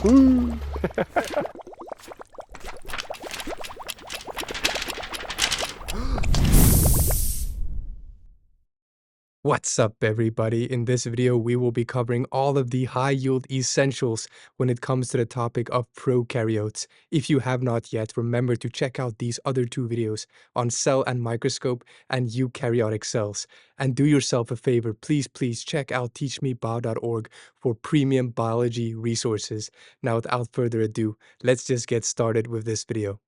Woo! What's up, everybody? In this video, we will be covering all of the high-yield essentials when it comes to the topic of prokaryotes. If you have not yet, remember to check out these other two videos on cell and microscope and eukaryotic cells. And do yourself a favor, please check out teachmebio.org for premium biology resources. Now, without further ado, let's just get started with this video.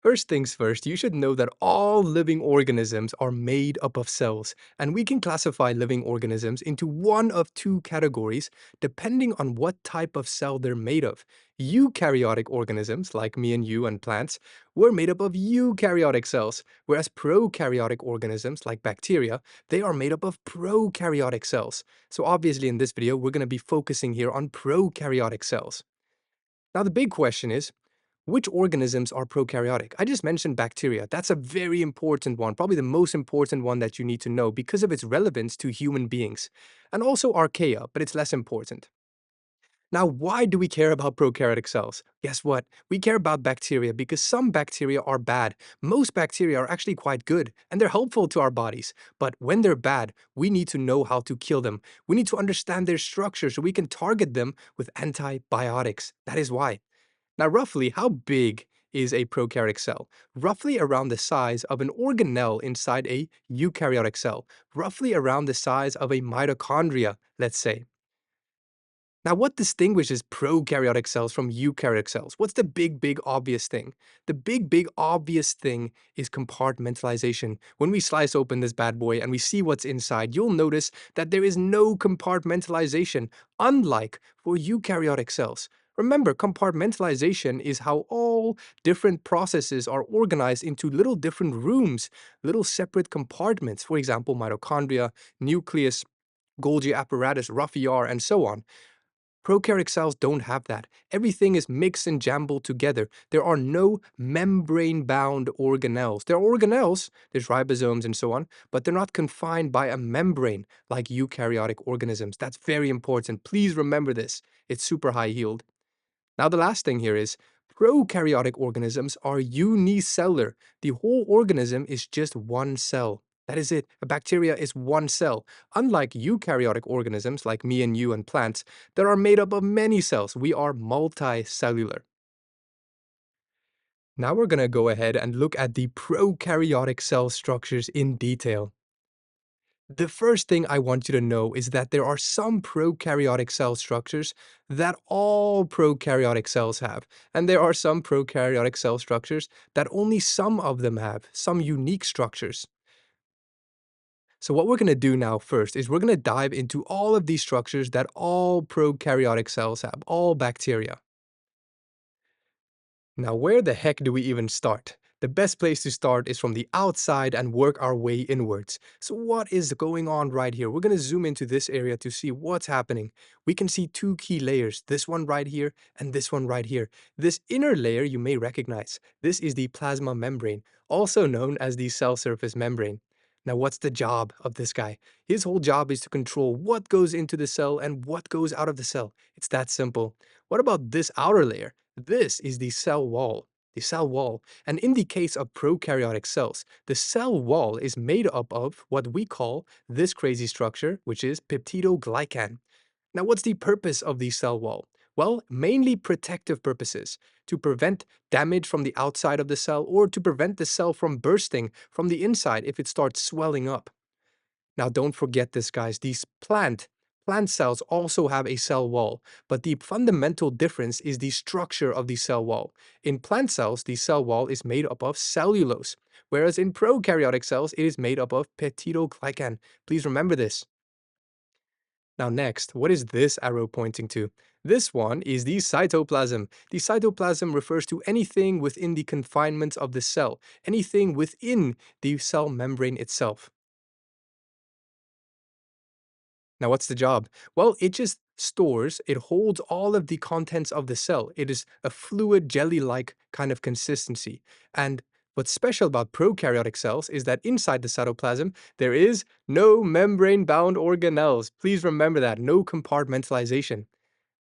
First things first, you should know that all living organisms are made up of cells, and we can classify living organisms into one of two categories depending on what type of cell they're made of. Eukaryotic organisms, like me and you and plants, were made up of eukaryotic cells, whereas prokaryotic organisms, like bacteria, they are made up of prokaryotic cells. So obviously in this video, we're going to be focusing here on prokaryotic cells. Now the big question is, which organisms are prokaryotic? I just mentioned bacteria. That's a very important one, probably the most important one that you need to know because of its relevance to human beings. And also archaea, but it's less important. Now, why do we care about prokaryotic cells? Guess what? We care about bacteria because some bacteria are bad. Most bacteria are actually quite good, and they're helpful to our bodies. But when they're bad, we need to know how to kill them. We need to understand their structure so we can target them with antibiotics. That is why. Now, roughly, how big is a prokaryotic cell? Roughly around the size of an organelle inside a eukaryotic cell. Roughly around the size of a mitochondria, let's say. Now, what distinguishes prokaryotic cells from eukaryotic cells? What's the big obvious thing? The big obvious thing is compartmentalization. When we slice open this bad boy and we see what's inside, you'll notice that there is no compartmentalization, unlike for eukaryotic cells. Remember, compartmentalization is how all different processes are organized into little different rooms, little separate compartments. For example, mitochondria, nucleus, Golgi apparatus, rough ER, and so on. Prokaryotic cells don't have that. Everything is mixed and jumbled together. There are no membrane-bound organelles. There are organelles, there's ribosomes and so on, but they're not confined by a membrane like eukaryotic organisms. That's very important. Please remember this. It's super high yield. Now, the last thing here is prokaryotic organisms are unicellular. The whole organism is just one cell. That is it. A bacteria is one cell. Unlike eukaryotic organisms like me and you and plants that are made up of many cells, we are multicellular. Now we're going to go ahead and look at the prokaryotic cell structures in detail. The first thing I want you to know is that there are some prokaryotic cell structures that all prokaryotic cells have, and there are some prokaryotic cell structures that only some of them have, some unique structures. So what we're going to do now first is we're going to dive into all of these structures that all prokaryotic cells have, all bacteria. Now, where the heck do we even start? The best place to start is from the outside and work our way inwards. So what is going on right here? We're going to zoom into this area to see what's happening. We can see two key layers, this one right here and this one right here. This inner layer you may recognize. This is the plasma membrane, also known as the cell surface membrane. Now, what's the job of this guy? His whole job is to control what goes into the cell and what goes out of the cell. It's that simple. What about this outer layer? This is the cell wall. The cell wall. And in the case of prokaryotic cells, the cell wall is made up of what we call this crazy structure, which is peptidoglycan. Now, what's the purpose of the cell wall? Well, mainly protective purposes, to prevent damage from the outside of the cell or to prevent the cell from bursting from the inside if it starts swelling up. Now, don't forget this, guys. These plant cells also have a cell wall, but the fundamental difference is the structure of the cell wall. In plant cells, the cell wall is made up of cellulose, whereas in prokaryotic cells, it is made up of peptidoglycan. Please remember this. Now next, what is this arrow pointing to? This one is the cytoplasm. The cytoplasm refers to anything within the confinements of the cell, anything within the cell membrane itself. Now, what's the job? Well, it just stores, it holds all of the contents of the cell. It is a fluid jelly-like kind of consistency. And what's special about prokaryotic cells is that inside the cytoplasm, there is no membrane-bound organelles. Please remember that, no compartmentalization.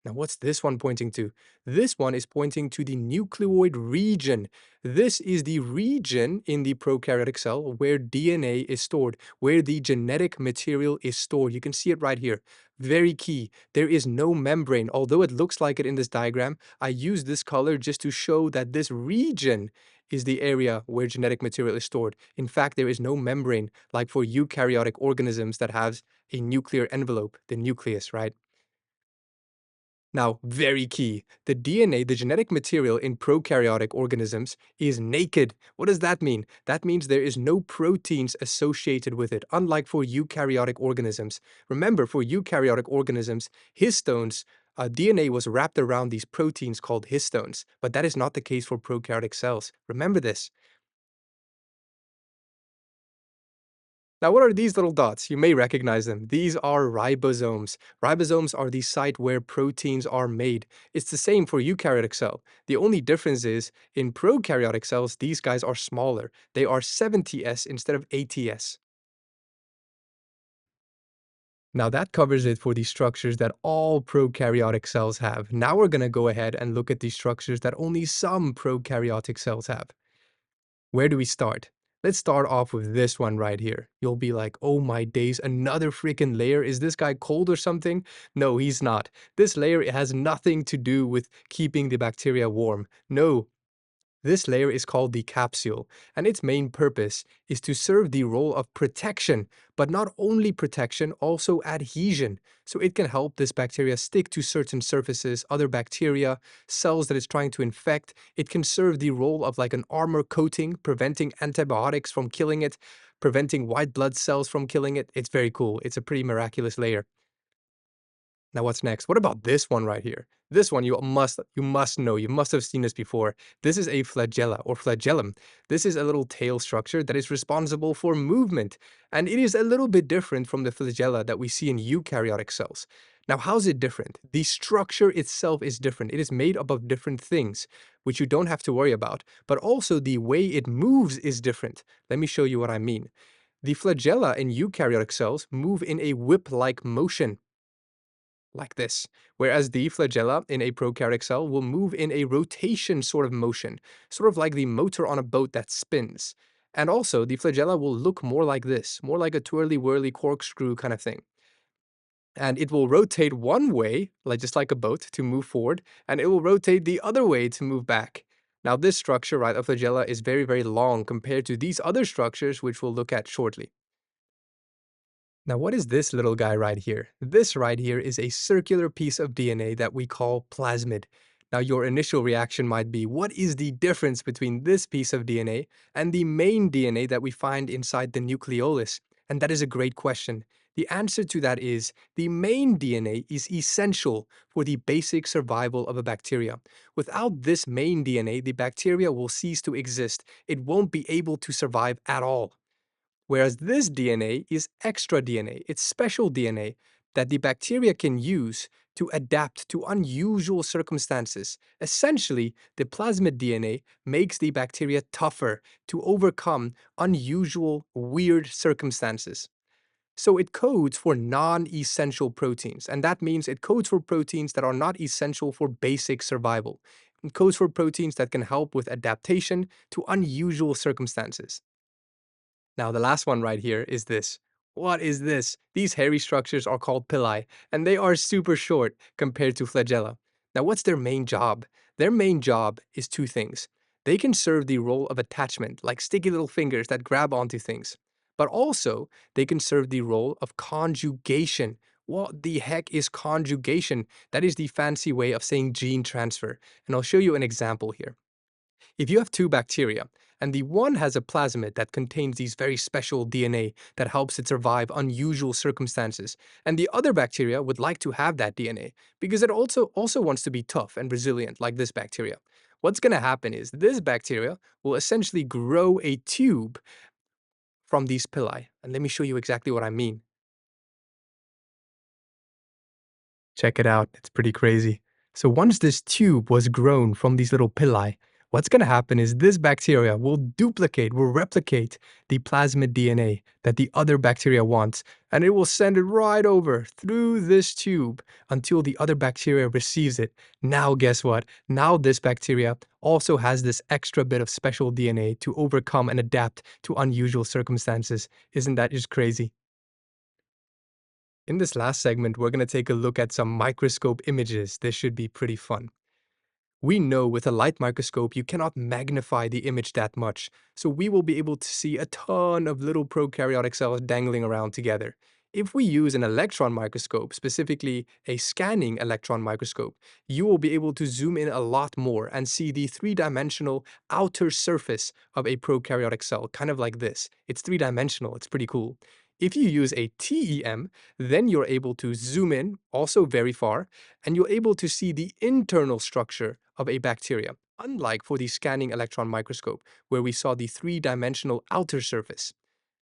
Now, what's this one pointing to? This one is pointing to the nucleoid region. This is the region in the prokaryotic cell where DNA is stored, where the genetic material is stored. You can see it right here. Very key. There is no membrane. Although it looks like it in this diagram, I use this color just to show that this region is the area where genetic material is stored. In fact, there is no membrane like for eukaryotic organisms that have a nuclear envelope, the nucleus, right? Now, very key, the DNA, the genetic material in prokaryotic organisms, is naked. What does that mean? That means there is no proteins associated with it, unlike for eukaryotic organisms. Remember, for eukaryotic organisms, histones, DNA was wrapped around these proteins called histones, but that is not the case for prokaryotic cells. Remember this. Now, what are these little dots? You may recognize them. These are ribosomes. Ribosomes are the site where proteins are made. It's the same for eukaryotic cell. The only difference is, in prokaryotic cells, these guys are smaller. They are 70s instead of 80s. Now that covers it for the structures that all prokaryotic cells have. Now we're going to go ahead and look at the structures that only some prokaryotic cells have. Where do we start? Let's start off with this one right here. You'll be like, oh my days, another freaking layer. Is this guy cold or something? No, he's not. This layer has nothing to do with keeping the bacteria warm. No, this layer is called the capsule, and its main purpose is to serve the role of protection, but not only protection, also adhesion. So it can help this bacteria stick to certain surfaces, other bacteria, cells that it's trying to infect. It can serve the role of like an armor coating, preventing antibiotics from killing it, preventing white blood cells from killing it. It's very cool. It's a pretty miraculous layer. Now what's next? What about this one right here? This one you must know. You must have seen this before. This is a flagella or flagellum. This is a little tail structure that is responsible for movement, and it is a little bit different from the flagella that we see in eukaryotic cells. Now, how's it different? The structure itself is different. It is made up of different things, which you don't have to worry about, but also the way it moves is different. Let me show you what I mean. The flagella in eukaryotic cells move in a whip-like motion like this, whereas the flagella in a prokaryotic cell will move in a rotation sort of motion, sort of like the motor on a boat that spins. And also, the flagella will look more like this, more like a twirly-whirly corkscrew kind of thing. And it will rotate one way, like just like a boat, to move forward, and it will rotate the other way to move back. Now, this structure, right, of flagella is very, very long compared to these other structures, which we'll look at shortly. Now, what is this little guy right here? This right here is a circular piece of DNA that we call plasmid. Now, your initial reaction might be, what is the difference between this piece of DNA and the main DNA that we find inside the nucleolus? And that is a great question. The answer to that is, the main DNA is essential for the basic survival of a bacteria. Without this main DNA, the bacteria will cease to exist. It won't be able to survive at all. Whereas this DNA is extra DNA, it's special DNA that the bacteria can use to adapt to unusual circumstances. Essentially, the plasmid DNA makes the bacteria tougher to overcome unusual, weird circumstances. So it codes for non-essential proteins, and that means it codes for proteins that are not essential for basic survival. It codes for proteins that can help with adaptation to unusual circumstances. Now, the last one right here is this. What is this? These hairy structures are called pili, and they are super short compared to flagella. Now, what's their main job? Their main job is two things. They can serve the role of attachment, like sticky little fingers that grab onto things. But also, they can serve the role of conjugation. What the heck is conjugation? That is the fancy way of saying gene transfer. And I'll show you an example here. If you have two bacteria, and the one has a plasmid that contains these very special DNA that helps it survive unusual circumstances, and the other bacteria would like to have that DNA because it also wants to be tough and resilient like this bacteria. What's going to happen is this bacteria will essentially grow a tube from these pili. And let me show you exactly what I mean. Check it out, it's pretty crazy. So once this tube was grown from these little pili, What's going to happen is this bacteria will replicate the plasmid DNA that the other bacteria wants, and it will send it right over through this tube until the other bacteria receives it. Now, guess what? Now, this bacteria also has this extra bit of special DNA to overcome and adapt to unusual circumstances. Isn't that just crazy? In this last segment, we're going to take a look at some microscope images. This should be pretty fun. We know with a light microscope you cannot magnify the image that much, so we will be able to see a ton of little prokaryotic cells dangling around together. If we use an electron microscope, specifically a scanning electron microscope, you will be able to zoom in a lot more and see the three-dimensional outer surface of a prokaryotic cell, kind of like this. It's three-dimensional, it's pretty cool. If you use a TEM, then you're able to zoom in, also very far, and you're able to see the internal structure of a bacteria, unlike for the scanning electron microscope, where we saw the three-dimensional outer surface.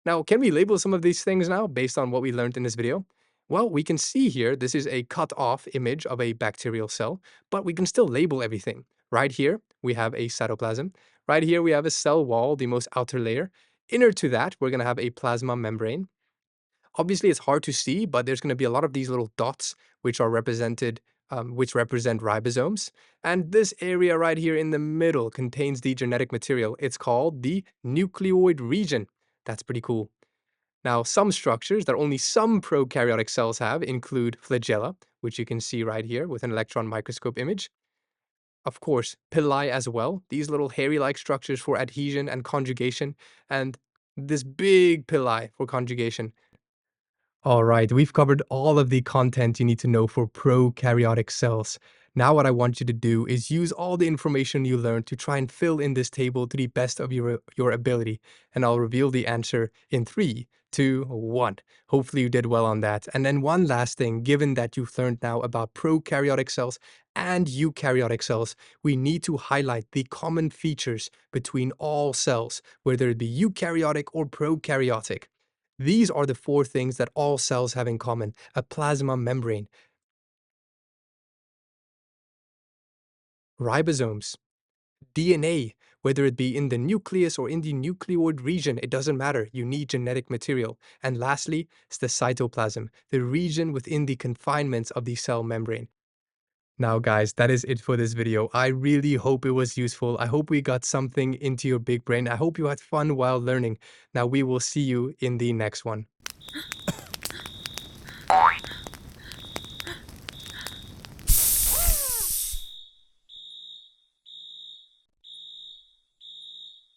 Now, can we label some of these things now based on what we learned in this video? Well, we can see here, this is a cut-off image of a bacterial cell, but we can still label everything. Right here, we have a cytoplasm. Right here, we have a cell wall, the most outer layer. Inner to that, we're going to have a plasma membrane. Obviously, it's hard to see, but there's going to be a lot of these little dots which are represented, which represent ribosomes. And this area right here in the middle contains the genetic material. It's called the nucleoid region. That's pretty cool. Now, some structures that only some prokaryotic cells have include flagella, which you can see right here with an electron microscope image. Of course, pili as well, these little hairy-like structures for adhesion and conjugation, and this big pili for conjugation. All right, we've covered all of the content you need to know for prokaryotic cells. Now what I want you to do is use all the information you learned to try and fill in this table to the best of your ability. And I'll reveal the answer in 3, 2, 1. Hopefully you did well on that. And then one last thing, given that you've learned now about prokaryotic cells and eukaryotic cells, we need to highlight the common features between all cells, whether it be eukaryotic or prokaryotic. These are the 4 things that all cells have in common: a plasma membrane, ribosomes, DNA, whether it be in the nucleus or in the nucleoid region, it doesn't matter, you need genetic material. And lastly, it's the cytoplasm, the region within the confinements of the cell membrane. Now guys, that is it for this video. I really hope it was useful. I hope we got something into your big brain. I hope you had fun while learning. Now we will see you in the next one.